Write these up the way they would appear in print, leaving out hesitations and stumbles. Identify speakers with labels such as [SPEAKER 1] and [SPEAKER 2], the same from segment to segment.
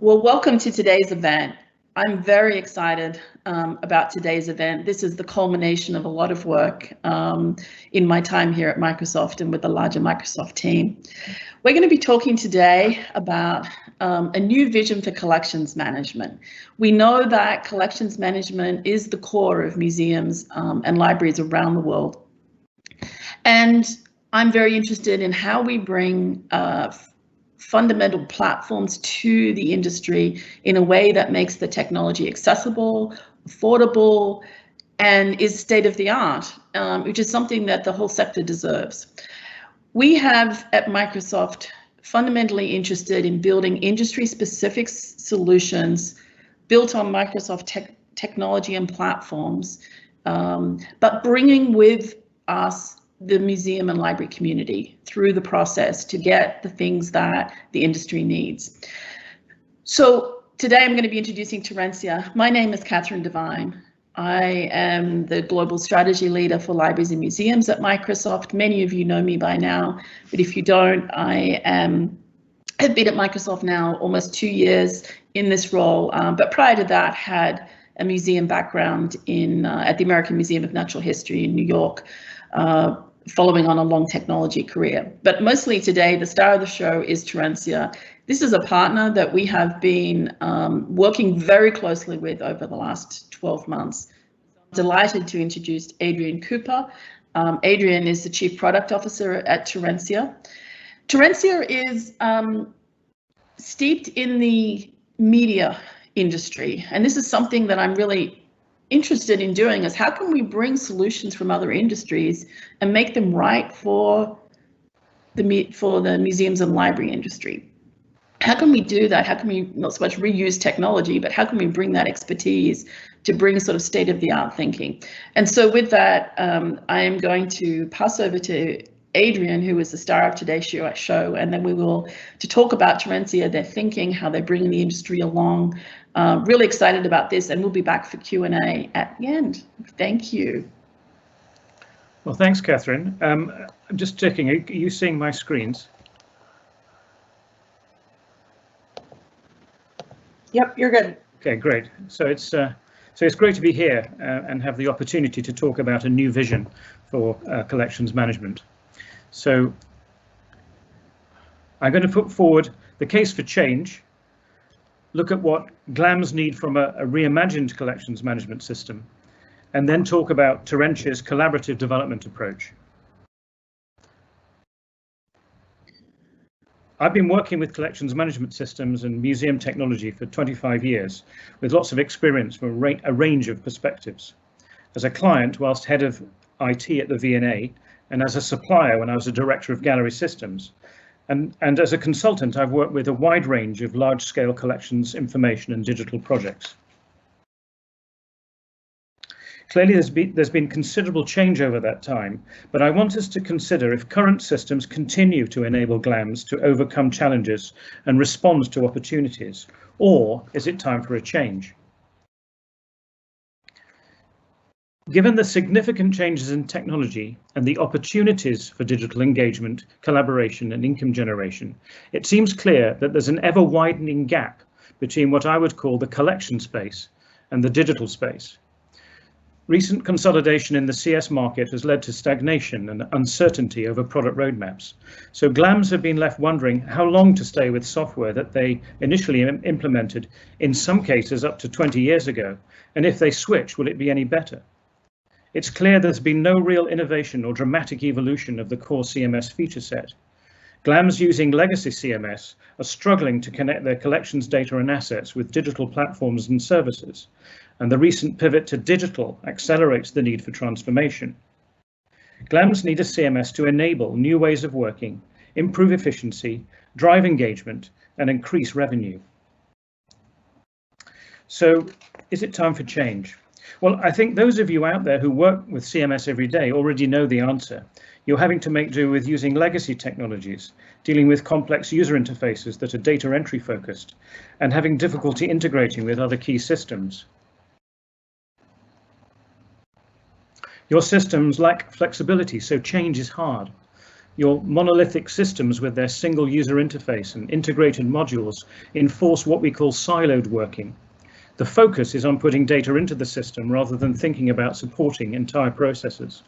[SPEAKER 1] Well, welcome to today's event. I'm very excited about today's event. This is the culmination of a lot of work in my time here at Microsoft and with the larger Microsoft team. We're going to be talking today about a new vision for collections management. We know that collections management is the core of museums and libraries around the world. And I'm very interested in how we bring fundamental platforms to the industry in a way that makes the technology accessible, affordable, and is state of the art, which is something that the whole sector deserves. We have at Microsoft fundamentally interested in building industry-specific solutions built on Microsoft technology and platforms, but bringing with us the museum and library community through the process to get the things that the industry needs. So today I'm going to be introducing Terentia. My name is Catherine Devine. I am the global strategy leader for libraries and museums at Microsoft. Many of you know me by now, but if you don't, I have been at Microsoft now almost 2 years in this role, but prior to that had a museum background at the American Museum of Natural History in New York, following on a long technology career. But mostly today, the star of the show is Terentia. This is a partner that we have been working very closely with over the last 12 months. I'm delighted to introduce Adrian Cooper. Adrian is the Chief Product Officer at Terentia. Terentia is steeped in the media industry, and this is something that I'm really interested in doing, is how can we bring solutions from other industries and make them right for the museums and library industry. How can we do that? How can we not so much reuse technology, but how can we bring that expertise to bring sort of state-of-the-art thinking? And so with that, I am going to pass over to Adrian, who is the star of today's show, and then we will to talk about Terentia, their thinking, how they're bringing the industry along. Really excited about this, and we'll be back for Q&A at the end. Thank you.
[SPEAKER 2] Well, thanks, Catherine. I'm just checking, are you seeing my screens?
[SPEAKER 1] Yep, you're good.
[SPEAKER 2] Okay, great. So it's great to be here and have the opportunity to talk about a new vision for collections management. So I'm going to put forward the case for change, look at what GLAMs need from a reimagined collections management system, and then talk about Terentia's collaborative development approach. I've been working with collections management systems and museum technology for 25 years, with lots of experience from a range of perspectives. As a client, whilst head of IT at the V&A, and as a supplier when I was a director of gallery systems. And as a consultant, I've worked with a wide range of large-scale collections, information and digital projects. Clearly, there's been considerable change over that time, but I want us to consider if current systems continue to enable GLAMs to overcome challenges and respond to opportunities, or is it time for a change? Given the significant changes in technology and the opportunities for digital engagement, collaboration and income generation, it seems clear that there's an ever-widening gap between what I would call the collection space and the digital space. Recent consolidation in the CS market has led to stagnation and uncertainty over product roadmaps. So GLAMs have been left wondering how long to stay with software that they initially implemented, in some cases up to 20 years ago, and if they switch, will it be any better? It's clear there's been no real innovation or dramatic evolution of the core CMS feature set. GLAMs using legacy CMS are struggling to connect their collections data and assets with digital platforms and services, and the recent pivot to digital accelerates the need for transformation. GLAMs need a CMS to enable new ways of working, improve efficiency, drive engagement, and increase revenue. So, is it time for change? Well, I think those of you out there who work with CMS every day already know the answer. You're having to make do with using legacy technologies, dealing with complex user interfaces that are data entry focused, and having difficulty integrating with other key systems. Your systems lack flexibility, so change is hard. Your monolithic systems with their single user interface and integrated modules enforce what we call siloed working. The focus is on putting data into the system rather than thinking about supporting entire processes.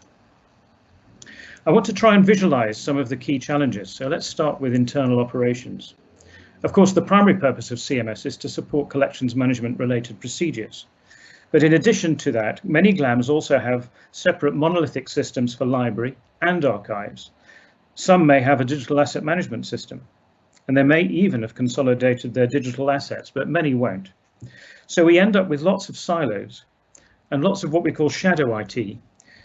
[SPEAKER 2] I want to try and visualize some of the key challenges, so let's start with internal operations. Of course, the primary purpose of CMS is to support collections management related procedures. But in addition to that, many GLAMs also have separate monolithic systems for library and archives. Some may have a digital asset management system, and they may even have consolidated their digital assets, but many won't. So we end up with lots of silos and lots of what we call shadow IT.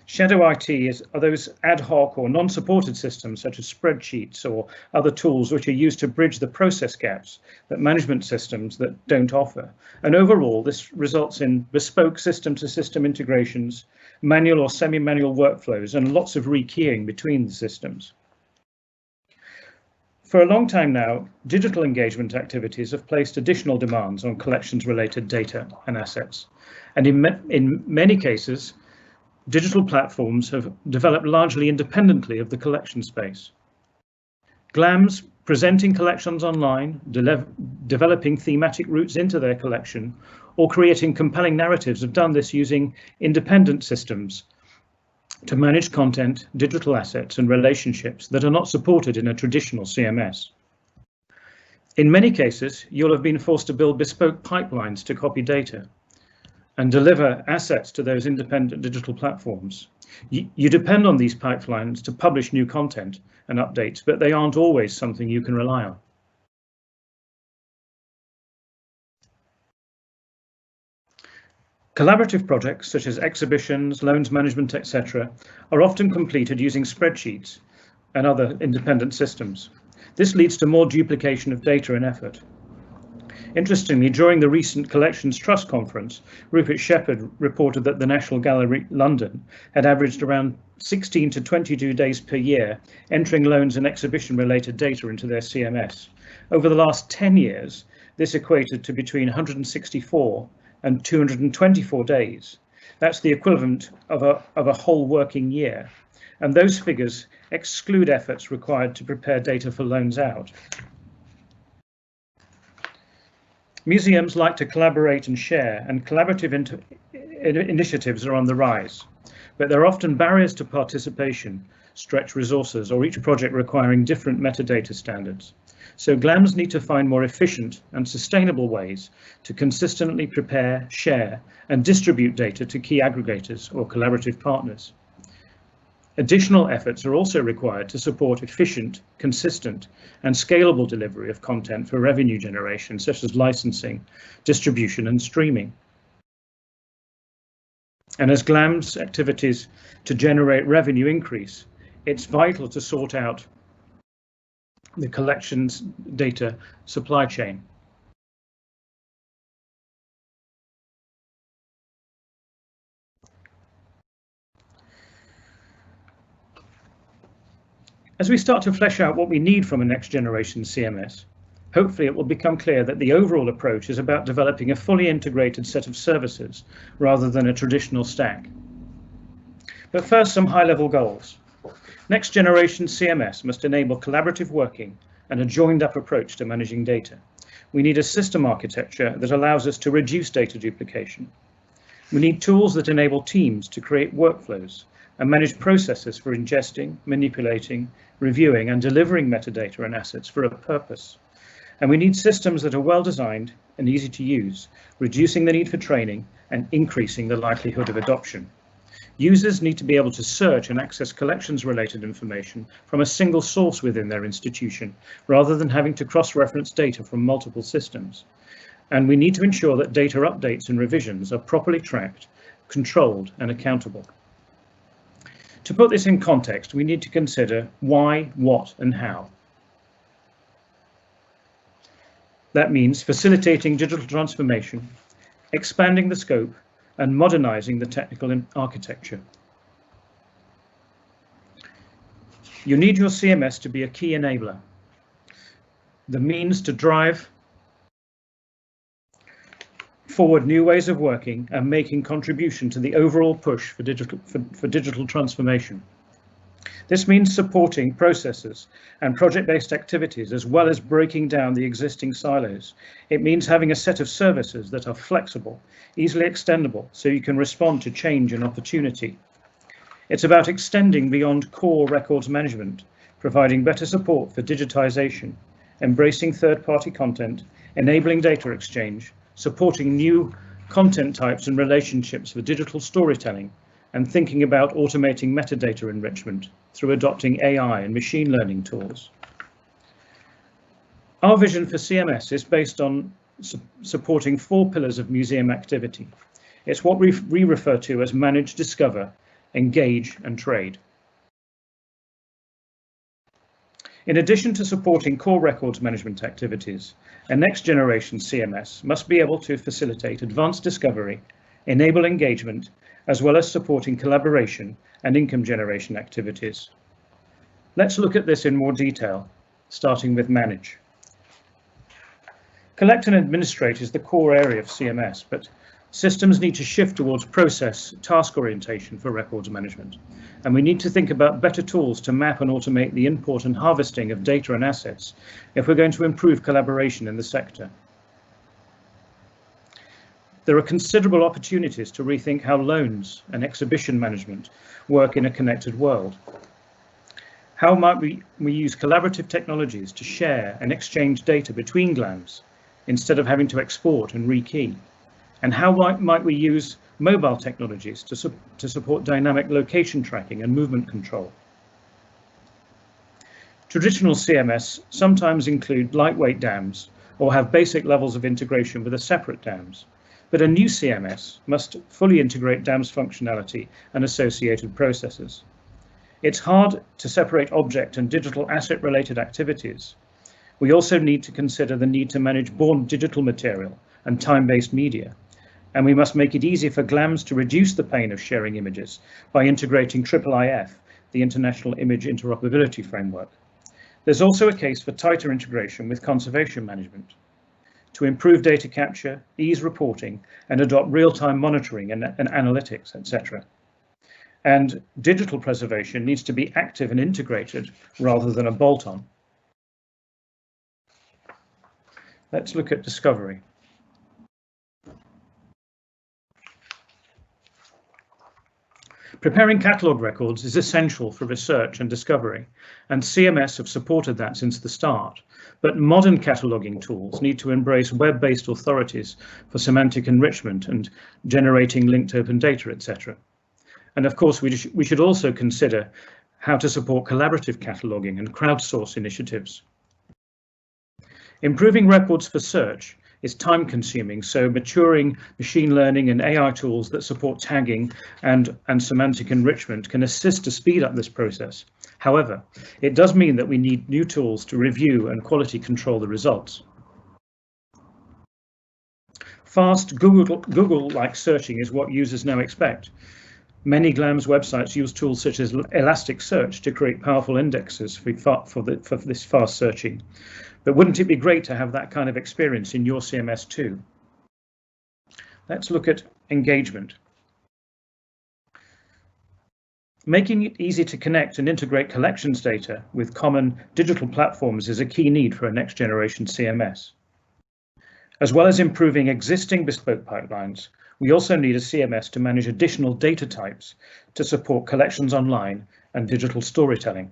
[SPEAKER 2] Shadow IT are those ad hoc or non-supported systems such as spreadsheets or other tools which are used to bridge the process gaps that management systems that don't offer. And overall, this results in bespoke system-to-system integrations, manual or semi-manual workflows, and lots of rekeying between the systems. For a long time now, digital engagement activities have placed additional demands on collections-related data and assets. And in many cases, digital platforms have developed largely independently of the collection space. GLAMs presenting collections online, developing thematic routes into their collection, or creating compelling narratives have done this using independent systems to manage content, digital assets, and relationships that are not supported in a traditional CMS. In many cases, you'll have been forced to build bespoke pipelines to copy data and deliver assets to those independent digital platforms. You depend on these pipelines to publish new content and updates, but they aren't always something you can rely on. Collaborative projects such as exhibitions, loans management, etc., are often completed using spreadsheets and other independent systems. This leads to more duplication of data and effort. Interestingly, during the recent Collections Trust conference, Rupert Shepherd reported that the National Gallery London had averaged around 16 to 22 days per year entering loans and exhibition-related data into their CMS. Over the last 10 years, this equated to between 164 and 224 days. That's the equivalent of a whole working year. And those figures exclude efforts required to prepare data for loans out. Museums like to collaborate and share, and collaborative initiatives are on the rise, but there are often barriers to participation, stretched resources, or each project requiring different metadata standards. So GLAMs need to find more efficient and sustainable ways to consistently prepare, share, and distribute data to key aggregators or collaborative partners. Additional efforts are also required to support efficient, consistent, and scalable delivery of content for revenue generation, such as licensing, distribution, and streaming. And as GLAM's activities to generate revenue increase, it's vital to sort out the collections data supply chain. As we start to flesh out what we need from a next generation CMS, hopefully it will become clear that the overall approach is about developing a fully integrated set of services rather than a traditional stack. But first, some high-level goals. Next generation CMS must enable collaborative working and a joined-up approach to managing data. We need a system architecture that allows us to reduce data duplication. We need tools that enable teams to create workflows and manage processes for ingesting, manipulating, reviewing, and delivering metadata and assets for a purpose. And we need systems that are well designed and easy to use, reducing the need for training and increasing the likelihood of adoption. Users need to be able to search and access collections-related information from a single source within their institution, rather than having to cross-reference data from multiple systems. And we need to ensure that data updates and revisions are properly tracked, controlled, and accountable. To put this in context, we need to consider why, what, and how. That means facilitating digital transformation, expanding the scope, and modernizing the technical architecture. You need your CMS to be a key enabler, the means to drive forward new ways of working and making contribution to the overall push for digital transformation. This means supporting processes and project-based activities as well as breaking down the existing silos. It means having a set of services that are flexible, easily extendable, so you can respond to change and opportunity. It's about extending beyond core records management, providing better support for digitization, embracing third-party content, enabling data exchange, supporting new content types and relationships for digital storytelling, and thinking about automating metadata enrichment through adopting AI and machine learning tools. Our vision for CMS is based on supporting 4 pillars of museum activity. It's what we refer to as manage, discover, engage, and trade. In addition to supporting core records management activities, a next generation CMS must be able to facilitate advanced discovery, enable engagement, as well as supporting collaboration and income generation activities. Let's look at this in more detail, starting with manage. Collect and administrate is the core area of CMS, but systems need to shift towards process, task orientation for records management. And we need to think about better tools to map and automate the import and harvesting of data and assets if we're going to improve collaboration in the sector. There are considerable opportunities to rethink how loans and exhibition management work in a connected world. How might we use collaborative technologies to share and exchange data between GLAMs instead of having to export and rekey? And how might we use mobile technologies to support dynamic location tracking and movement control? Traditional CMS sometimes include lightweight DAMs or have basic levels of integration with a separate DAMs. But a new CMS must fully integrate DAMS functionality and associated processes. It's hard to separate object and digital asset related activities. We also need to consider the need to manage born digital material and time-based media. And we must make it easy for GLAMs to reduce the pain of sharing images by integrating IIIF, the International Image Interoperability Framework. There's also a case for tighter integration with conservation management to improve data capture, ease reporting, and adopt real-time monitoring and analytics, etc. And digital preservation needs to be active and integrated rather than a bolt-on. Let's look at discovery. Preparing catalogue records is essential for research and discovery, and CMS have supported that since the start. But modern cataloguing tools need to embrace web-based authorities for semantic enrichment and generating linked open data, etc. And of course, we should also consider how to support collaborative cataloguing and crowdsource initiatives. Improving records for search is time-consuming, so maturing machine learning and AI tools that support tagging and semantic enrichment can assist to speed up this process. However, it does mean that we need new tools to review and quality control the results. Fast Google-like searching is what users now expect. Many GLAMS websites use tools such as Elasticsearch to create powerful indexes for this fast searching. But wouldn't it be great to have that kind of experience in your CMS too? Let's look at engagement. Making it easy to connect and integrate collections data with common digital platforms is a key need for a next generation CMS. As well as improving existing bespoke pipelines, we also need a CMS to manage additional data types to support collections online and digital storytelling.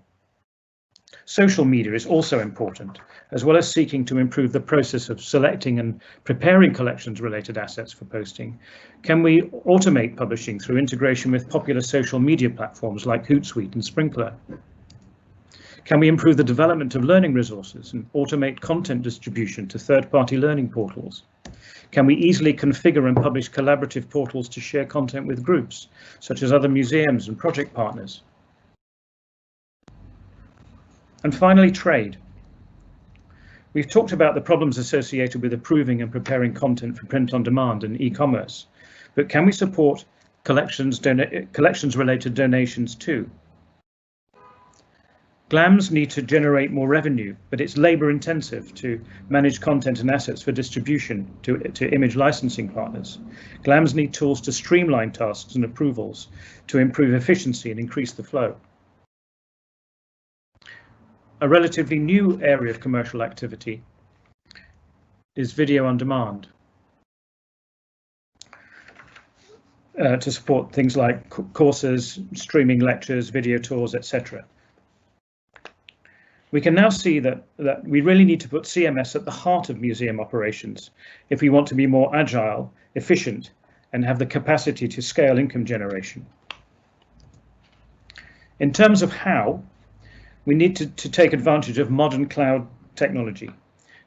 [SPEAKER 2] Social media is also important, as well as seeking to improve the process of selecting and preparing collections-related assets for posting. Can we automate publishing through integration with popular social media platforms like Hootsuite and Sprinkler? Can we improve the development of learning resources and automate content distribution to third-party learning portals? Can we easily configure and publish collaborative portals to share content with groups, such as other museums and project partners? And finally, trade. We've talked about the problems associated with approving and preparing content for print on demand and e-commerce, but can we support collections-related donations too? GLAMs need to generate more revenue, but it's labour intensive to manage content and assets for distribution to image licensing partners. GLAMs need tools to streamline tasks and approvals to improve efficiency and increase the flow. A relatively new area of commercial activity is video on demand, to support things like courses, streaming lectures, video tours, etc. We can now see that we really need to put CMS at the heart of museum operations if we want to be more agile, efficient, and have the capacity to scale income generation. In terms of how, we need to take advantage of modern cloud technology.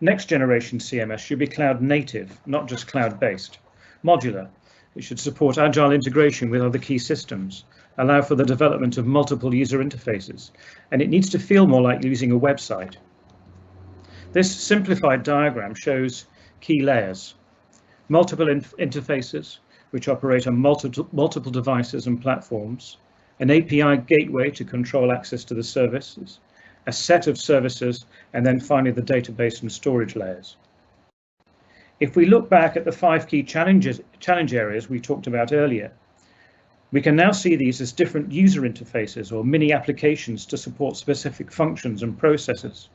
[SPEAKER 2] Next generation CMS should be cloud native, not just cloud-based. Modular, it should support agile integration with other key systems, allow for the development of multiple user interfaces, and it needs to feel more like using a website. This simplified diagram shows key layers: multiple interfaces, which operate on multiple devices and platforms, an API gateway to control access to the services, a set of services, and then finally the database and storage layers. If we look back at the 5 key challenge areas we talked about earlier, we can now see these as different user interfaces or mini applications to support specific functions and processes.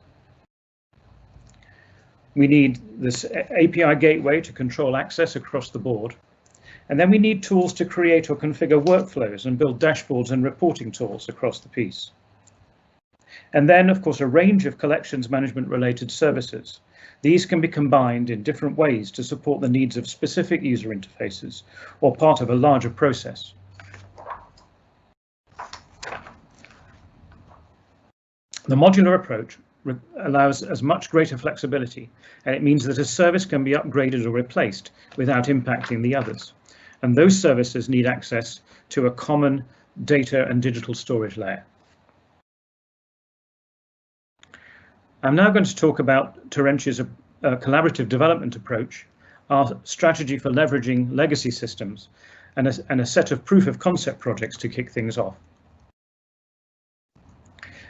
[SPEAKER 2] We need this API gateway to control access across the board. And then we need tools to create or configure workflows and build dashboards and reporting tools across the piece. And then, of course, a range of collections management related services. These can be combined in different ways to support the needs of specific user interfaces or part of a larger process. The modular approach allows as much greater flexibility, and it means that a service can be upgraded or replaced without impacting the others. And those services need access to a common data and digital storage layer. I'm now going to talk about Terentia's collaborative development approach, our strategy for leveraging legacy systems, and a set of proof of concept projects to kick things off.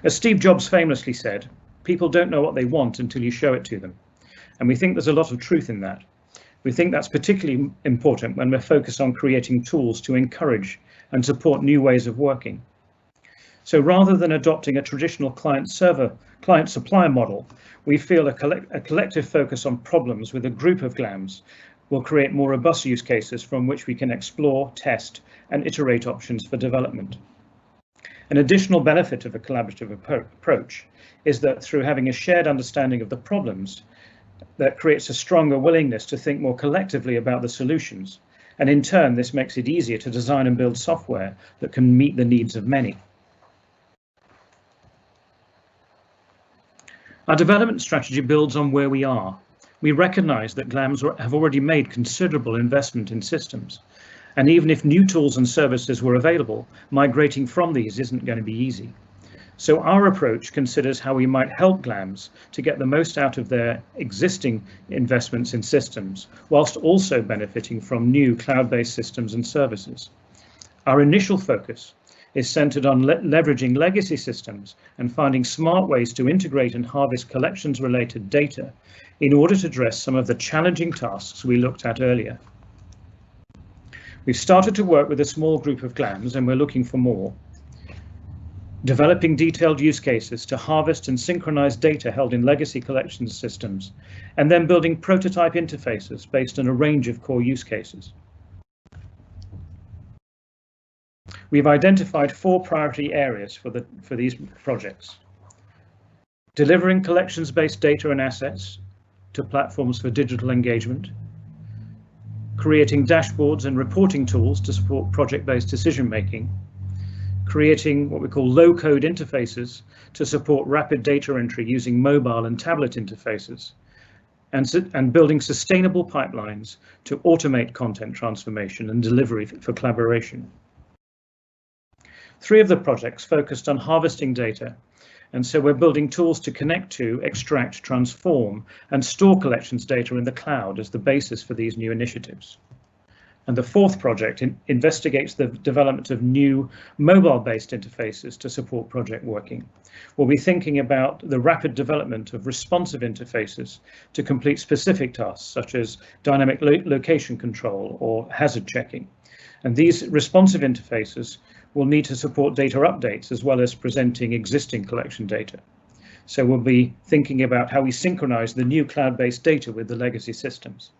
[SPEAKER 2] As Steve Jobs famously said, people don't know what they want until you show it to them. And we think there's a lot of truth in that. We think that's particularly important when we're focused on creating tools to encourage and support new ways of working. So rather than adopting a traditional client-supplier model, we feel a collective focus on problems with a group of GLAMs will create more robust use cases from which we can explore, test, and iterate options for development. An additional benefit of a collaborative approach is that through having a shared understanding of the problems, that creates a stronger willingness to think more collectively about the solutions. And in turn, this makes it easier to design and build software that can meet the needs of many. Our development strategy builds on where we are. We recognize that GLAMs have already made considerable investment in systems. And even if new tools and services were available, migrating from these isn't going to be easy. So our approach considers how we might help GLAMs to get the most out of their existing investments in systems, whilst also benefiting from new cloud-based systems and services. Our initial focus is centered on leveraging legacy systems and finding smart ways to integrate and harvest collections-related data in order to address some of the challenging tasks we looked at earlier. We've started to work with a small group of GLAMs, and we're looking for more. Developing detailed use cases to harvest and synchronize data held in legacy collections systems, and then building prototype interfaces based on a range of core use cases. We've identified 4 priority areas for these projects. Delivering collections-based data and assets to platforms for digital engagement, creating dashboards and reporting tools to support project-based decision-making, creating what we call low-code interfaces to support rapid data entry using mobile and tablet interfaces, and building sustainable pipelines to automate content transformation and delivery for collaboration. 3 of the projects focused on harvesting data, and so we're building tools to connect to, extract, transform, and store collections data in the cloud as the basis for these new initiatives. And the 4th project investigates the development of new mobile-based interfaces to support project working. We'll be thinking about the rapid development of responsive interfaces to complete specific tasks, such as dynamic location control or hazard checking. And these responsive interfaces will need to support data updates as well as presenting existing collection data. So we'll be thinking about how we synchronize the new cloud-based data with the legacy systems.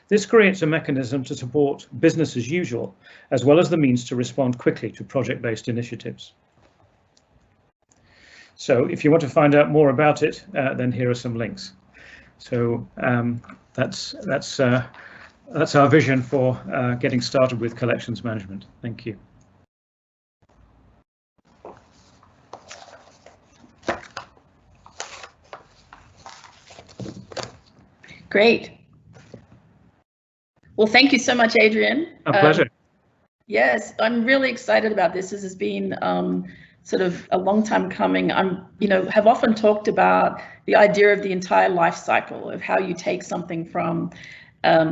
[SPEAKER 2] This creates a mechanism to support business as usual, as well as the means to respond quickly to project-based initiatives. So if you want to find out more about it, then here are some links. So that's our vision for getting started with collections management. Thank you.
[SPEAKER 1] Great. Well, thank you so much, Adrian.
[SPEAKER 2] A pleasure.
[SPEAKER 1] Yes, I'm really excited about this. This has been sort of a long time coming. Have often talked about the idea of the entire life cycle of how you take something from, I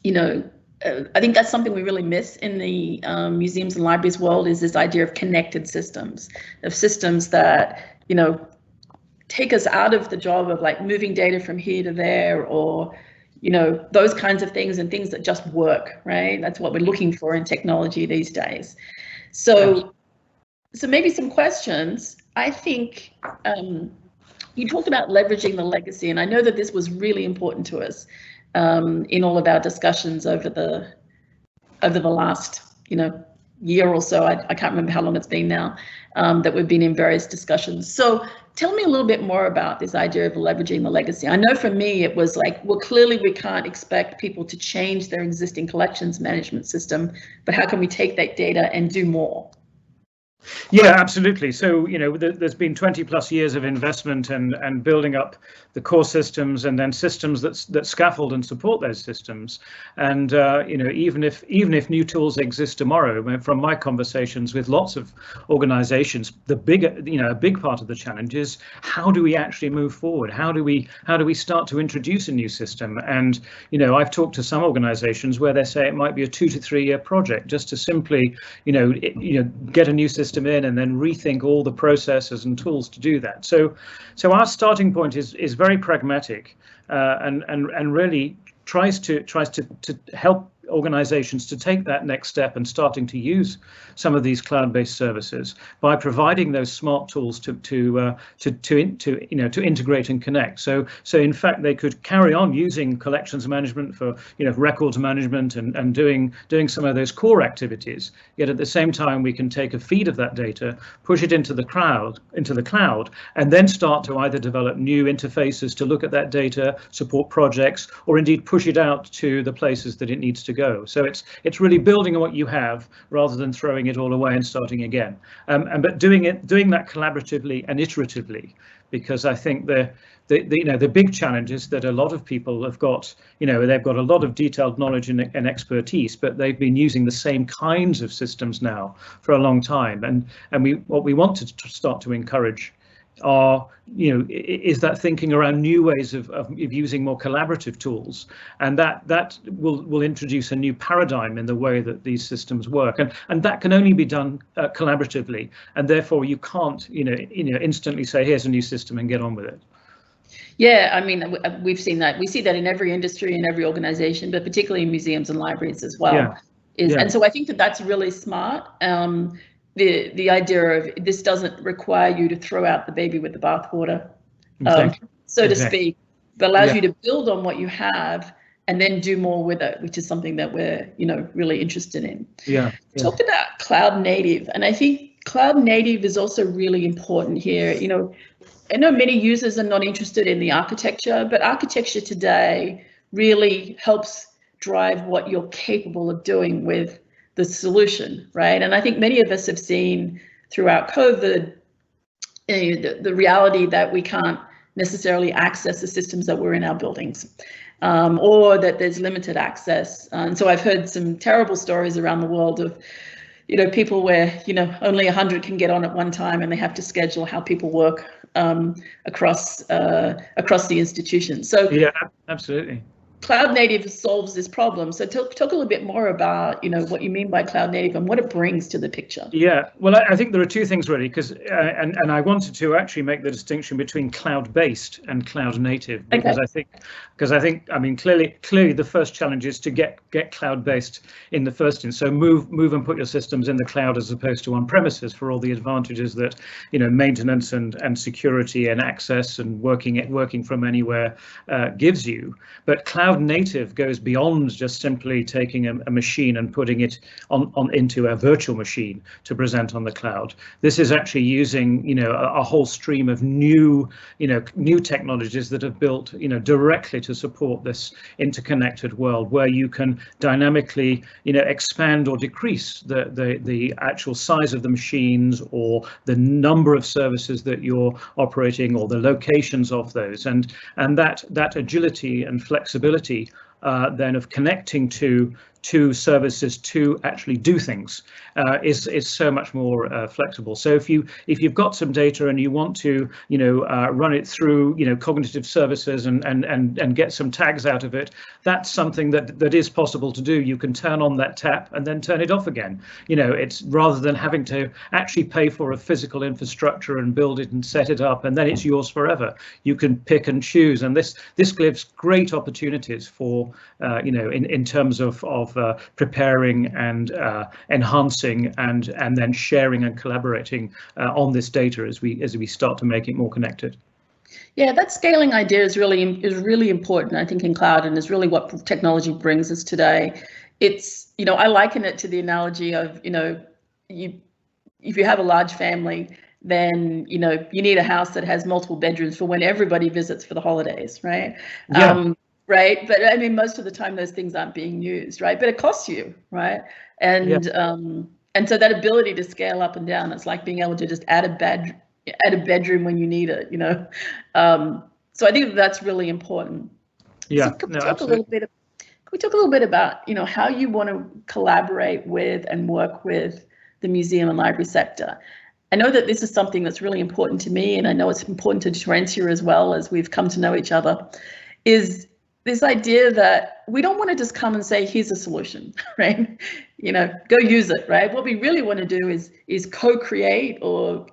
[SPEAKER 1] think that's something we really miss in the museums and libraries world, is this idea of connected systems, of systems that, take us out of the job of like moving data from here to there, or those kinds of things, and things that just work, right? That's what we're looking for in technology these days. So maybe some questions. I think you talked about leveraging the legacy, and I know that this was really important to us in all of our discussions over the last year or so. I can't remember how long it's been now that we've been in various discussions. So tell me a little bit more about this idea of leveraging the legacy. I know for me it was like, well, clearly we can't expect people to change their existing collections management system, but how can we take that data and do more?
[SPEAKER 2] Yeah, absolutely. So, there's been 20 plus years of investment and building up the core systems, and then systems that scaffold and support those systems. And even if new tools exist tomorrow, from my conversations with lots of organizations, a big part of the challenge is, how do we actually move forward? How do we start to introduce a new system? And I've talked to some organizations where they say it might be a 2 to 3 year project just to simply get a new system in and then rethink all the processes and tools to do that. So our starting point is very pragmatic and really tries to help organizations to take that next step and starting to use some of these cloud-based services by providing those smart tools to integrate and connect. So in fact, they could carry on using collections management for records management and doing some of those core activities. Yet at the same time, we can take a feed of that data, push it into the cloud, and then start to either develop new interfaces to look at that data, support projects, or indeed push it out to the places that it needs to go. So it's really building on what you have rather than throwing it all away and starting again. But doing that collaboratively and iteratively, because I think the big challenge is that a lot of people have got, they've got a lot of detailed knowledge and expertise, but they've been using the same kinds of systems now for a long time. And what we want to start to encourage is that thinking around new ways of using more collaborative tools, and that will introduce a new paradigm in the way that these systems work, and that can only be done collaboratively, and therefore you can't instantly say here's a new system and get on with it.
[SPEAKER 1] Yeah, I mean, we've seen that. We see that in every industry, in every organization, but particularly in museums and libraries as well. And so I think that's really smart. The idea of this doesn't require you to throw out the baby with the bathwater, so to speak, but allows you to build on what you have and then do more with it, which is something that we're really interested in. Talked about cloud native, and I think cloud native is also really important here. I know many users are not interested in the architecture, but architecture today really helps drive what you're capable of doing with the solution, right? And I think many of us have seen throughout COVID the reality that we can't necessarily access the systems that were in our buildings, or that there's limited access. And so I've heard some terrible stories around the world of people where only 100 can get on at one time, and they have to schedule how people work across the institution. So
[SPEAKER 2] yeah, absolutely.
[SPEAKER 1] cloud native solves this problem. So talk a little bit more about, what you mean by cloud native and what it brings to the picture.
[SPEAKER 2] Yeah, well, I think there are two things really, because and I wanted to actually make the distinction between cloud-based and cloud-native, because
[SPEAKER 1] Okay.
[SPEAKER 2] I think I mean clearly the first challenge is to get cloud-based in the first instance. So move and put your systems in the cloud as opposed to on premises, for all the advantages that maintenance and security and access and working from anywhere gives you. But cloud-native goes beyond just simply taking a machine and putting it on into a virtual machine to present on the cloud. This is actually using a whole stream of new technologies that have built directly to support this interconnected world, where you can dynamically expand or decrease the actual size of the machines, or the number of services that you're operating, or the locations of those, and that agility and flexibility then of connecting to services to actually do things is so much more flexible. So if you've got some data and you want to run it through cognitive services and get some tags out of it, that's something that is possible to do. You can turn on that tap and then turn it off again. It's rather than having to actually pay for a physical infrastructure and build it and set it up and then it's yours forever. You can pick and choose, and this gives great opportunities for in terms of preparing and enhancing and then sharing and collaborating on this data as we start to make it more connected.
[SPEAKER 1] Yeah, that scaling idea is really important, I think, in cloud, and is really what technology brings us today. It's I liken it to the analogy of if you have a large family, then you need a house that has multiple bedrooms for when everybody visits for the holidays, right?
[SPEAKER 2] Yeah.
[SPEAKER 1] Right, but I mean, most of the time those things aren't being used, right? But it costs you, right? And so that ability to scale up and down, it's like being able to just add a bedroom when you need it, So I think that's really important.
[SPEAKER 2] Yeah.
[SPEAKER 1] So can we talk a little bit about how you want to collaborate with and work with the museum and library sector? I know that this is something that's really important to me, and I know it's important to Terentia as well, as we've come to know each other, is this idea that we don't want to just come and say, here's a solution, right? Go use it, right? What we really want to do is co-create or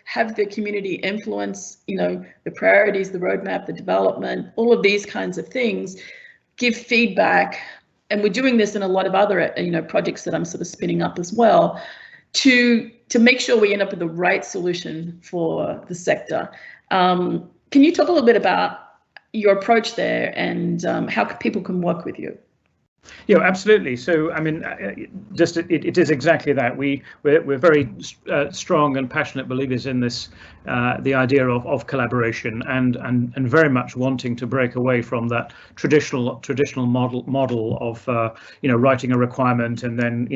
[SPEAKER 1] have the community influence, the priorities, the roadmap, the development, all of these kinds of things, give feedback. And we're doing this in a lot of other, projects that I'm sort of spinning up as well, to make sure we end up with the right solution for the sector. Can you talk a little bit about your approach there and how people can work with you?
[SPEAKER 2] Yeah, absolutely. So, I mean, it is exactly that. We're very strong and passionate believers in this, the idea of collaboration and very much wanting to break away from that traditional model of writing a requirement and then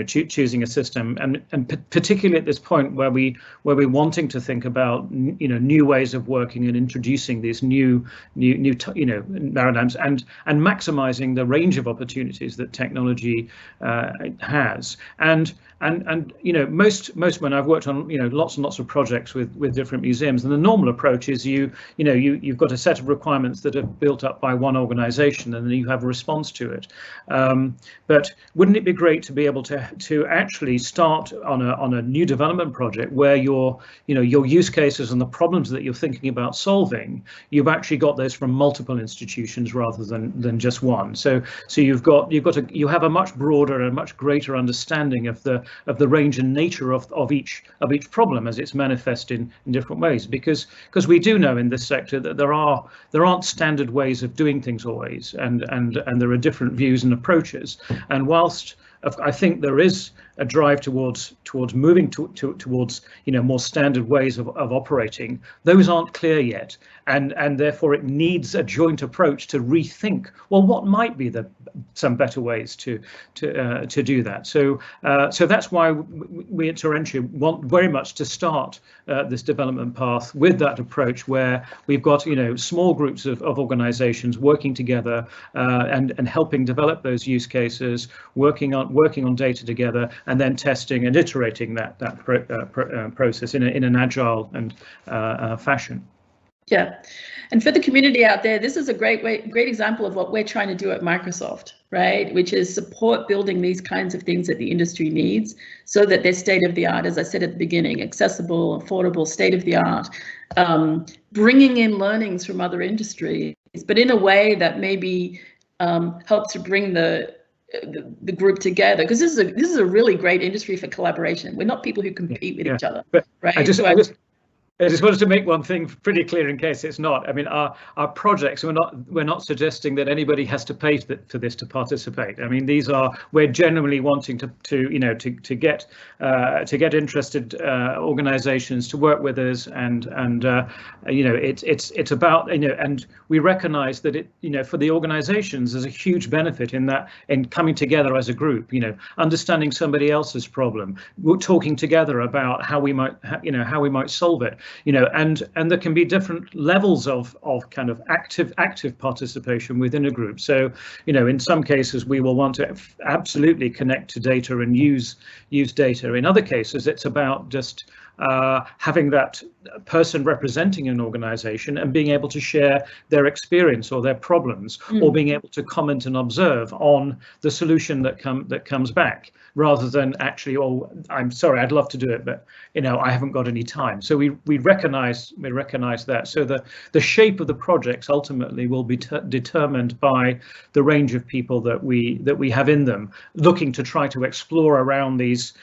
[SPEAKER 2] choosing a system, and particularly at this point where we're wanting to think about new ways of working and introducing these new paradigms and maximizing the range of opportunities that technology has. And most when I've worked on lots and lots of projects with different museums, and the normal approach is you've got a set of requirements that are built up by one organization, and then you have a response to it. But wouldn't it be great to be able to actually start on a new development project where your use cases and the problems that you're thinking about solving, you've actually got those from multiple institutions rather than just one. So you have a much broader and much greater understanding of the range and nature of each problem as it's manifest in different ways, because we do know in this sector that there aren't standard ways of doing things always, and there are different views and approaches. And whilst I think there is a drive towards moving towards more standard ways of operating, those aren't clear yet, and therefore it needs a joint approach to rethink, well, what might be some better ways to do that. So that's why we at Terentia want very much to start this development path with that approach, where we've got small groups of organizations working together and helping develop those use cases, working on data together, and then testing and iterating that process in an agile and fashion.
[SPEAKER 1] Yeah. And for the community out there, this is a great example of what we're trying to do at Microsoft, right? Which is support building these kinds of things that the industry needs so that they're state of the art, as I said at the beginning, accessible, affordable, state of the art, bringing in learnings from other industries, but in a way that maybe helps to bring the group together, because this is a really great industry for collaboration. We're not people who compete with each other,
[SPEAKER 2] but
[SPEAKER 1] right?
[SPEAKER 2] I just wanted to make one thing pretty clear in case it's not. I mean, our projects, we're not suggesting that anybody has to pay for this to participate. I mean, we're genuinely wanting to get interested organizations to work with us, and it's about, and we recognize that for the organizations there's a huge benefit in coming together as a group, understanding somebody else's problem, talking together about how we might solve it. And there can be different levels of kind of active participation within a group. So, in some cases we will want to absolutely connect to data and use data. In other cases, it's about just having that person representing an organization and being able to share their experience or their problems, or being able to comment and observe on the solution that comes back, rather than actually, oh, I'm sorry, I'd love to do it, but I haven't got any time. So we recognize that. So the shape of the projects ultimately will be determined by the range of people that we have in them, looking to try to explore around these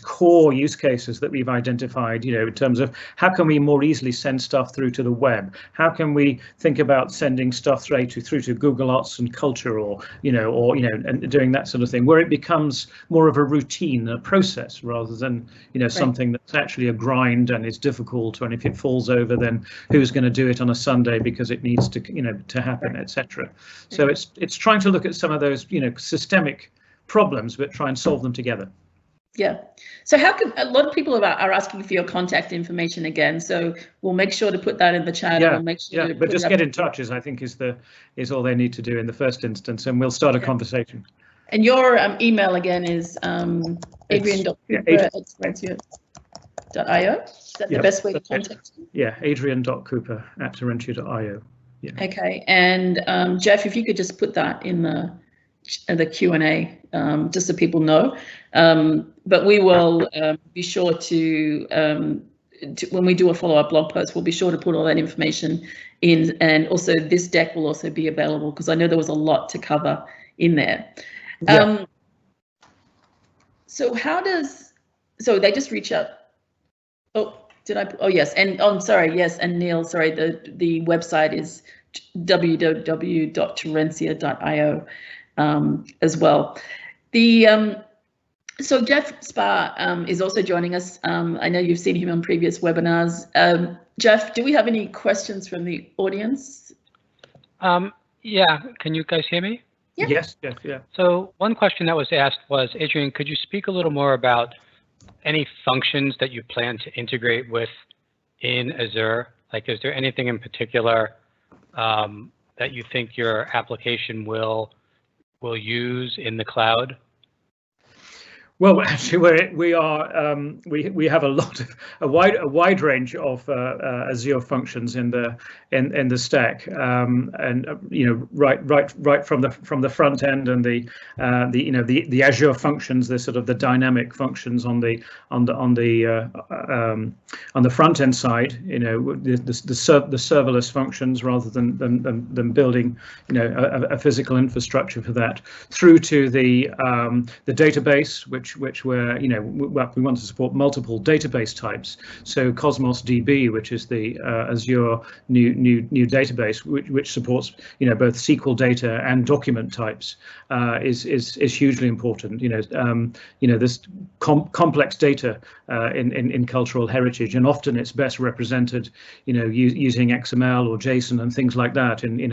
[SPEAKER 2] core use cases that we've identified, in terms of how can we more easily send stuff through to the web? How can we think about sending stuff through to Google Arts and Culture, or and doing that sort of thing, where it becomes more of a routine, a process, rather than something that's actually a grind and is difficult, and if it falls over, then who's going to do it on a Sunday because it needs to to happen, etc. So it's trying to look at some of those systemic problems, but try and solve them together.
[SPEAKER 1] Yeah. So how can, a lot of people are asking for your contact information again, so we'll make sure to put that in the chat.
[SPEAKER 2] Yeah,
[SPEAKER 1] and we'll make sure
[SPEAKER 2] but just get in touch is all they need to do in the first instance, and we'll start a conversation.
[SPEAKER 1] And your email again is adrian.cooper@terentia.io. Is that the best way to contact you?
[SPEAKER 2] Yeah, adrian.cooper@terentia.io. Yeah.
[SPEAKER 1] Okay, and Jeff, if you could just put that in the Q&A, just so people know. But we will be sure to when we do a follow-up blog post, we'll be sure to put all that information in, and also this deck will also be available, because I know there was a lot to cover in there. Yeah. So they just reach out. Oh, did I? Oh yes, and I'm sorry. Yes, and Neil, sorry. The website is www.terentia.io as well. So Jeff Spa is also joining us. I know you've seen him on previous webinars. Jeff, do we have any questions from the audience?
[SPEAKER 3] Yeah, can you guys hear me?
[SPEAKER 1] Yeah.
[SPEAKER 2] Yes, yeah.
[SPEAKER 3] So one question that was asked was, Adrian, could you speak a little more about any functions that you plan to integrate with in Azure? Like, is there anything in particular that you think your application will use in the cloud?
[SPEAKER 2] Well, actually, we have a wide range of Azure functions in the stack, and right from the front end, and the Azure functions, the sort of the dynamic functions on the front end side, the serverless functions, rather than building a physical infrastructure for that, through to the database, which we're, we want to support multiple database types. So Cosmos DB, which is the Azure new database, which supports both SQL data and document types, is hugely important. There's complex data in cultural heritage, and often it's best represented using XML or JSON and things like that in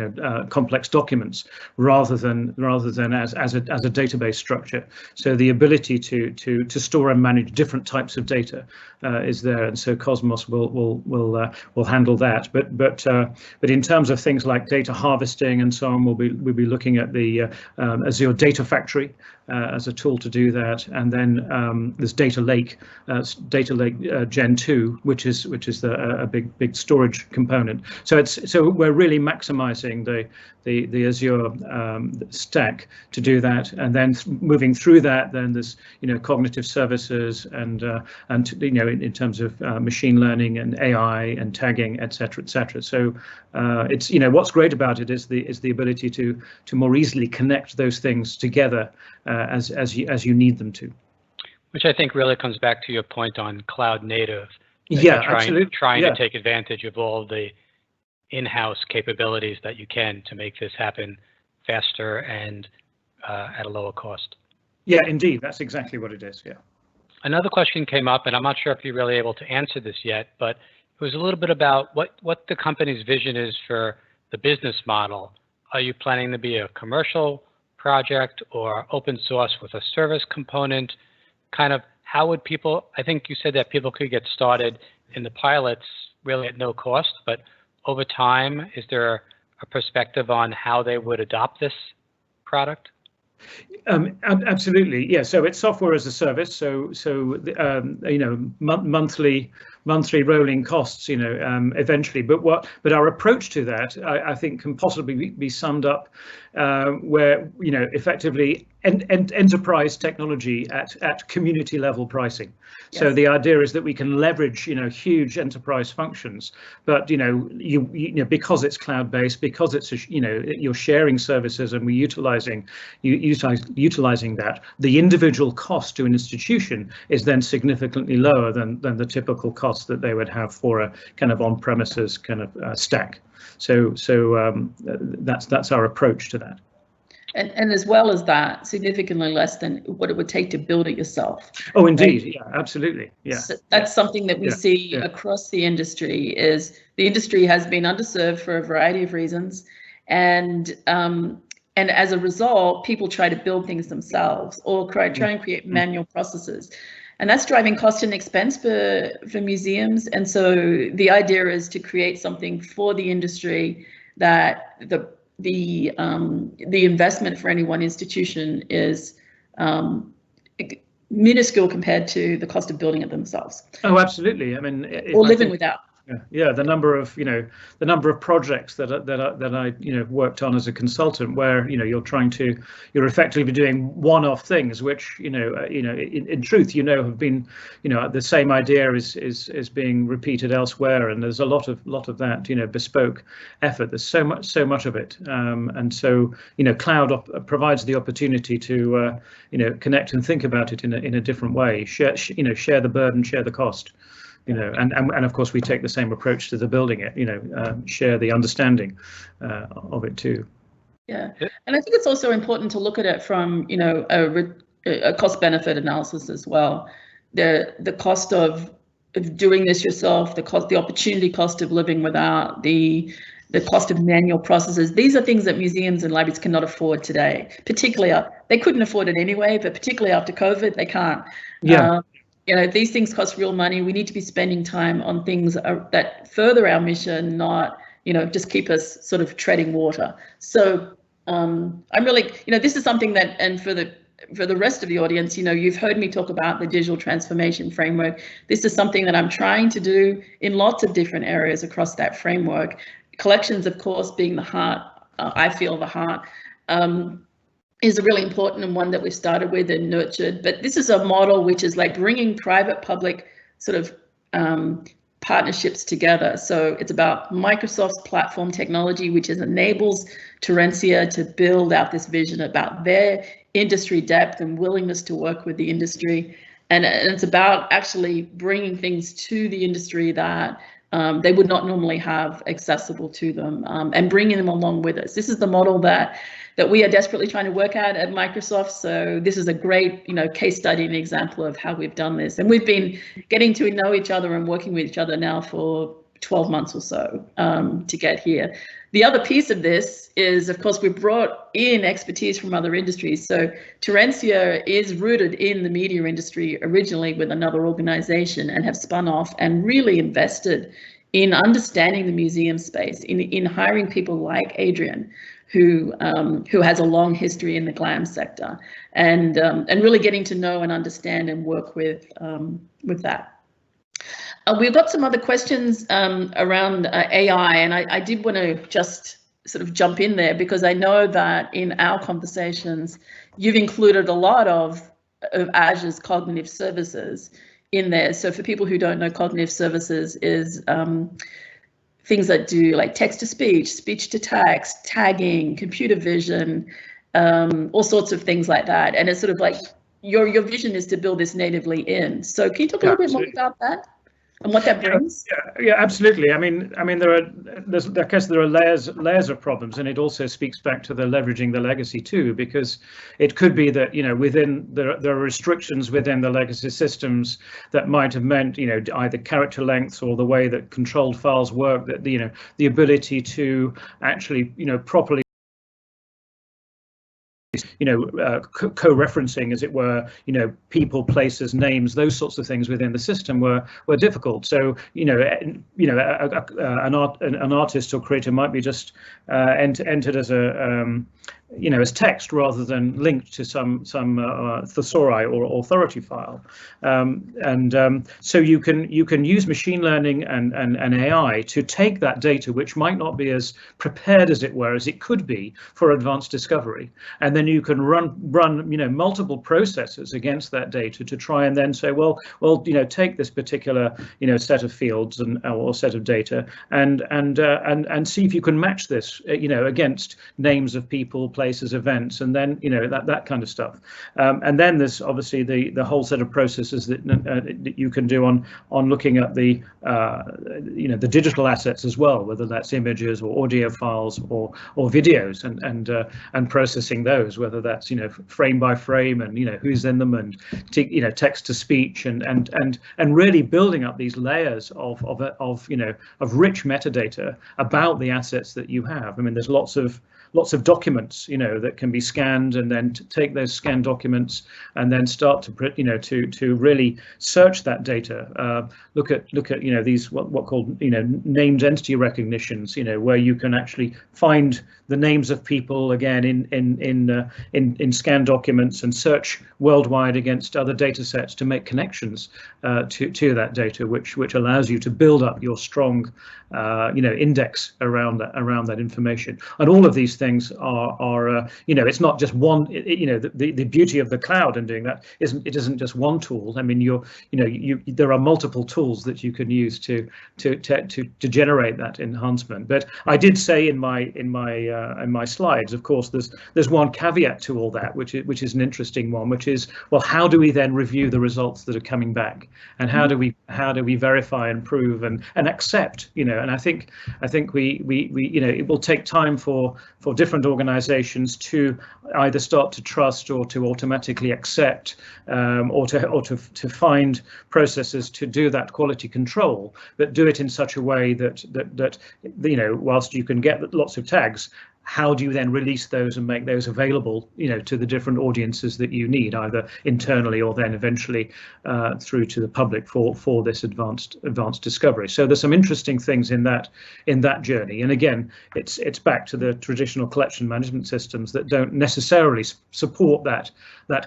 [SPEAKER 2] complex documents, rather than as a database structure. So the ability to store and manage different types of data is there, and so Cosmos will handle that. But in terms of things like data harvesting and so on, we'll be looking at the Azure Data Factory as a tool to do that, and then there's Data Lake Gen 2, which is a big storage component. So we're really maximizing the Azure stack to do that, and then moving through that, then there's cognitive services and in terms of machine learning and AI and tagging, etc. So it's what's great about it is the ability to more easily connect those things together as you need them to.
[SPEAKER 3] Which I think really comes back to your point on cloud native.
[SPEAKER 2] Yeah, absolutely.
[SPEAKER 3] Trying to take advantage of all the in-house capabilities that you can to make this happen faster and at a lower cost.
[SPEAKER 2] Yeah, indeed, that's exactly what it is. Yeah.
[SPEAKER 3] Another question came up, and I'm not sure if you're really able to answer this yet, but it was a little bit about what the company's vision is for the business model. Are you planning to be a commercial project or open source with a service component? Kind of how would people, I think you said that people could get started in the pilots really at no cost, but over time, is there a perspective on how they would adopt this product?
[SPEAKER 2] Absolutely, yeah. So it's software as a service. So monthly rolling costs, eventually. But our approach to that, I think, can possibly be summed up where effectively enterprise technology at community level pricing. Yes. So the idea is that we can leverage huge enterprise functions, but because it's cloud based, because it's you're sharing services and we're utilizing that, the individual cost to an institution is then significantly lower than the typical cost that they would have for a kind of on-premises kind of stack. So that's our approach to that.
[SPEAKER 1] And as well as that, significantly less than what it would take to build it yourself.
[SPEAKER 2] Oh, indeed, right? Yeah, absolutely, yeah. So
[SPEAKER 1] that's something that we see across the industry. Is the industry has been underserved for a variety of reasons, and as a result, people try to build things themselves or try and create manual processes. And that's driving cost and expense for museums. And so the idea is to create something for the industry that the investment for any one institution is minuscule compared to the cost of building it themselves.
[SPEAKER 2] Oh, absolutely. I mean,
[SPEAKER 1] or living without.
[SPEAKER 2] Yeah, the number of projects that I worked on as a consultant, where you're effectively doing one-off things, which in truth have been the same idea is being repeated elsewhere, and there's a lot of that bespoke effort. There's so much of it, and so cloud provides the opportunity to connect and think about it in a different way. Share the burden, share the cost. And of course we take the same approach to the building it, share the understanding of it too.
[SPEAKER 1] Yeah, and I think it's also important to look at it from a cost benefit analysis as well. The cost of doing this yourself, the opportunity cost of living without, the cost of manual processes. These are things that museums and libraries cannot afford today. Particularly, they couldn't afford it anyway, but particularly after COVID, they can't.
[SPEAKER 2] Yeah.
[SPEAKER 1] These things cost real money. We need to be spending time on things that further our mission, not, just keep us sort of treading water. So I'm really, this is something that, and for the rest of the audience, you've heard me talk about the digital transformation framework. This is something that I'm trying to do in lots of different areas across that framework. Collections, of course, being the heart, I feel the heart. Is a really important and one that we've started with and nurtured. But this is a model which is like bringing private-public sort of partnerships together. So it's about Microsoft's platform technology, which enables Terentia to build out this vision about their industry depth and willingness to work with the industry. And it's about actually bringing things to the industry that they would not normally have accessible to them, and bringing them along with us. This is the model that we are desperately trying to work at Microsoft. So this is a great, case study and example of how we've done this. And we've been getting to know each other and working with each other now for 12 months or so to get here. The other piece of this is, of course, we brought in expertise from other industries. So Terentia is rooted in the media industry originally with another organization, and have spun off and really invested in understanding the museum space, in hiring people like Adrian, who has a long history in the glam sector, and really getting to know and understand and work with that. We've got some other questions around AI, and I did want to just sort of jump in there, because I know that in our conversations, you've included a lot of Azure's cognitive services in there. So for people who don't know, cognitive services is things that do like text to speech, speech to text, tagging, computer vision, all sorts of things like that. And it's sort of like your vision is to build this natively in. So can you talk a little bit more about that and what that brings?
[SPEAKER 2] Yeah, absolutely. I mean, I guess there are layers of problems, and it also speaks back to the leveraging the legacy too, because it could be that, you know, within there are restrictions within the legacy systems that might have meant, you know, either character lengths or the way that controlled files work, that, you know, the ability to actually, you know, properly, you know, co-referencing, as it were, you know, people, places, names, those sorts of things within the system were difficult. So, you know, an artist or creator might be just entered as a you know, as text rather than linked to some thesauri or authority file, so you can use machine learning and AI to take that data, which might not be as prepared, as it were, as it could be for advanced discovery, and then you can run you know, multiple processes against that data to try and then say, well, you know, take this particular, you know, set of fields or set of data and see if you can match this, you know, against names of people, places, events, and then, you know, that kind of stuff. And then there's obviously the whole set of processes that you can do on looking at the you know, the digital assets as well, whether that's images or audio files or videos, and processing those, whether that's, you know, frame by frame, and, you know, who's in them, and you know, text to speech, and really building up these layers of you know, of rich metadata about the assets that you have. I mean, there's lots of documents, you know, that can be scanned, and then to take those scanned documents and then start to, you know, to really search that data. Look at you know, these what called, you know, named entity recognitions, you know, where you can actually find the names of people again in scanned documents, and search worldwide against other data sets to make connections to that data, which allows you to build up your strong you know, index around that information. And all of these things are you know, it's not just one, you know, the beauty of the cloud and doing that isn't just one tool. I mean, there are multiple tools that you can use to generate that enhancement. But I did say in my slides, of course, there's one caveat to all that, which is an interesting one, which is, well, how do we then review the results that are coming back, and how do we verify and prove and accept, you know? And I think we you know, it will take time for different organizations to either start to trust or to automatically accept, or to find processes to do that quality control, but do it in such a way that you know, whilst you can get lots of tags, how do you then release those and make those available, you know, to the different audiences that you need, either internally or then eventually through to the public for this advanced discovery. So there's some interesting things in that journey. And again, it's back to the traditional collection management systems that don't necessarily support that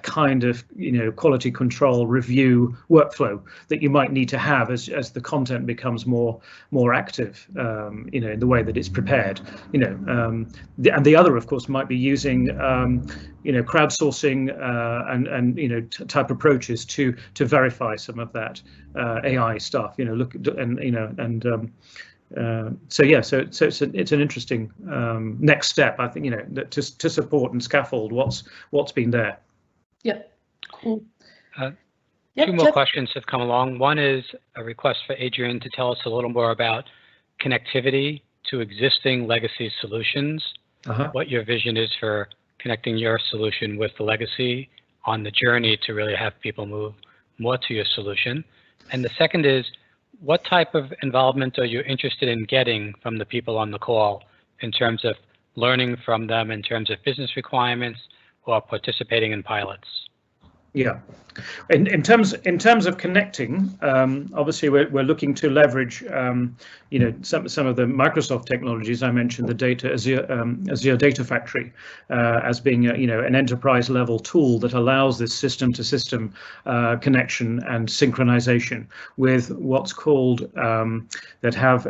[SPEAKER 2] kind of, you know, quality control review workflow that you might need to have as the content becomes more active, you know, in the way that it's prepared, you know. And the other, of course, might be using you know, crowdsourcing and you know, type approaches to verify some of that AI stuff. You know, look and you know, and so yeah, so it's an interesting next step, I think, you know, to support and scaffold what's been there.
[SPEAKER 1] Yep. Cool.
[SPEAKER 3] Two more questions have come along. One is a request for Adrian to tell us a little more about connectivity to existing legacy solutions, what your vision is for connecting your solution with the legacy on the journey to really have people move more to your solution. And the second is, what type of involvement are you interested in getting from the people on the call in terms of learning from them, in terms of business requirements, or participating in pilots?
[SPEAKER 2] Yeah, in terms of connecting, obviously we're looking to leverage, some of the Microsoft technologies I mentioned, the Azure Data Factory, as being an enterprise level tool that allows this system to system connection and synchronization with what's called that have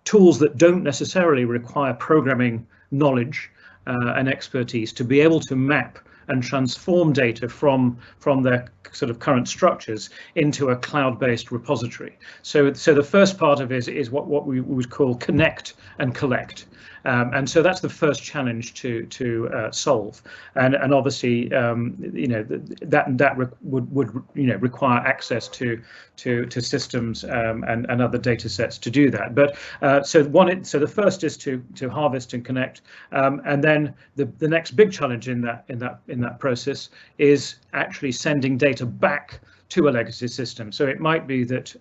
[SPEAKER 2] tools that don't necessarily require programming knowledge and expertise to be able to map and transform data from their sort of current structures into a cloud-based repository. So the first part of it is what we would call connect and collect. And so that's the first challenge to solve, and obviously that would require access to systems and other data sets to do that. But so the first is to harvest and connect, and then the next big challenge in that process is actually sending data back to a legacy system. So it might be that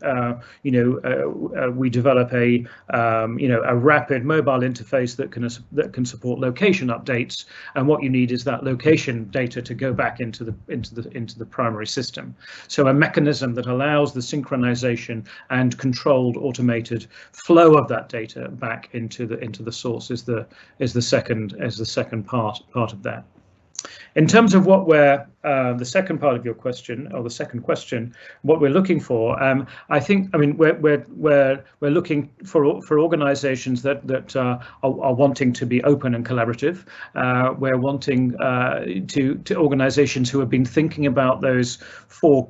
[SPEAKER 2] we develop a rapid mobile interface that can support location updates, and what you need is that location data to go back into the primary system. So a mechanism that allows the synchronization and controlled automated flow of that data back into the source is the second part of that. In terms of what we're the second part of your question, or the second question, what we're looking for, we're looking for organisations that are wanting to be open and collaborative. We're wanting to organisations who have been thinking about those four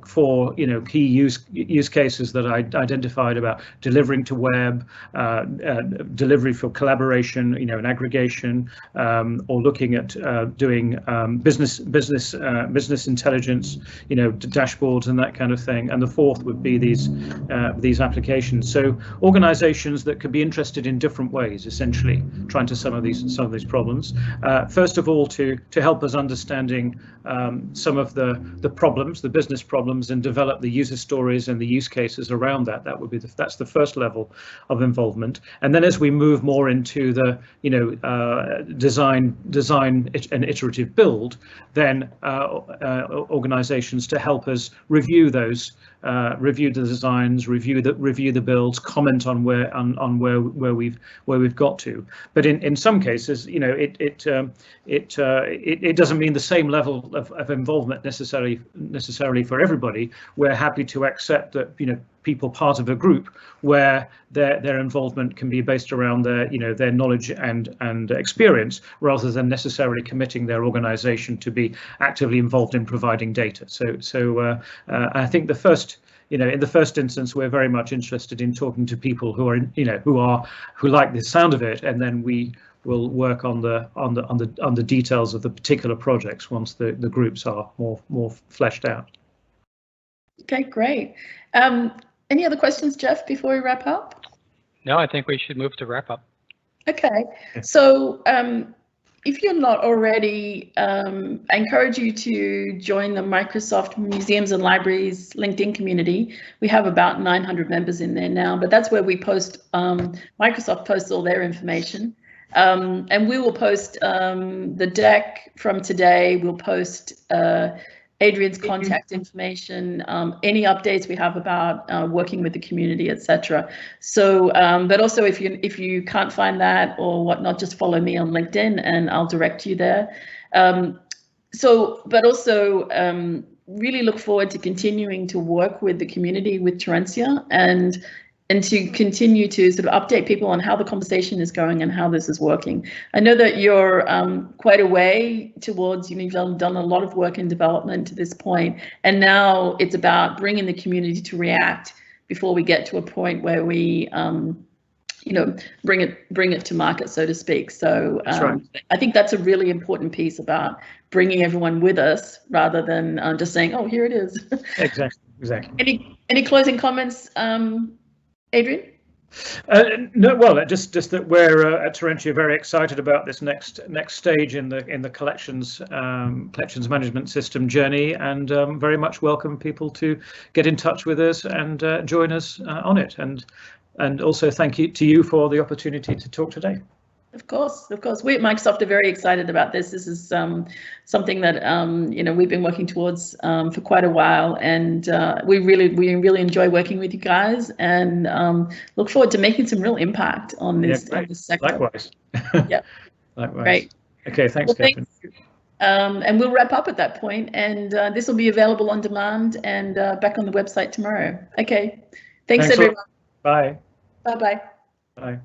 [SPEAKER 2] key use cases that I identified about delivering to web, delivery for collaboration, and aggregation, or looking at doing business intelligence, dashboards and that kind of thing. And the fourth would be these applications. So organizations that could be interested in different ways, essentially trying to solve these problems. First of all, to help us understanding some of the problems, the business problems, and develop the user stories and the use cases around that. That's the first level of involvement. And then as we move more into the design and iterative build, then organizations to help us review those, review the designs, review the builds, comment on where we've got to. But in some cases, it doesn't mean the same level of involvement necessarily for everybody. We're happy to accept that people part of a group where their involvement can be based around their knowledge and experience, rather than necessarily committing their organization to be actively involved in providing data. So I think in the first instance, we're very much interested in talking to people who like the sound of it, and then we will work on the details of the particular projects once the groups are more fleshed out.
[SPEAKER 1] Okay, great. Any other questions, Jeff, before we wrap up?
[SPEAKER 3] No, I think we should move to wrap up.
[SPEAKER 1] Okay, so if you're not already, I encourage you to join the Microsoft Museums and Libraries LinkedIn community. We have about 900 members in there now, but that's where we post, Microsoft posts all their information. And we will post the deck from today. We'll post Adrian's contact information, any updates we have about working with the community, etc. So, but also if you can't find that or whatnot, just follow me on LinkedIn and I'll direct you there. But also really look forward to continuing to work with the community, with Terentia, and to continue to sort of update people on how the conversation is going and how this is working. I know that you're quite a way towards, you've done a lot of work in development to this point, and now it's about bringing the community to react before we get to a point where we, bring it to market, so to speak. So right. I think that's a really important piece about bringing everyone with us rather than just saying, oh, here it is. Exactly. Any closing comments? Adrian?
[SPEAKER 2] No, well, just that we're at Terentia very excited about this next stage in the collections management system journey, and very much welcome people to get in touch with us and join us on it. And also thank you to you for the opportunity to talk today.
[SPEAKER 1] Of course, of course. We at Microsoft are very excited about this. This is something that you know, we've been working towards for quite a while, and we really enjoy working with you guys, and look forward to making some real impact on this, on this sector.
[SPEAKER 2] Likewise.
[SPEAKER 1] Yeah.
[SPEAKER 2] Likewise.
[SPEAKER 1] Great.
[SPEAKER 2] Okay, thanks,
[SPEAKER 1] Well,
[SPEAKER 2] Catherine.
[SPEAKER 1] And we'll wrap up at that point, and this will be available on demand and back on the website tomorrow. Okay. Thanks everyone.
[SPEAKER 2] Bye.
[SPEAKER 1] Bye-bye.
[SPEAKER 2] Bye.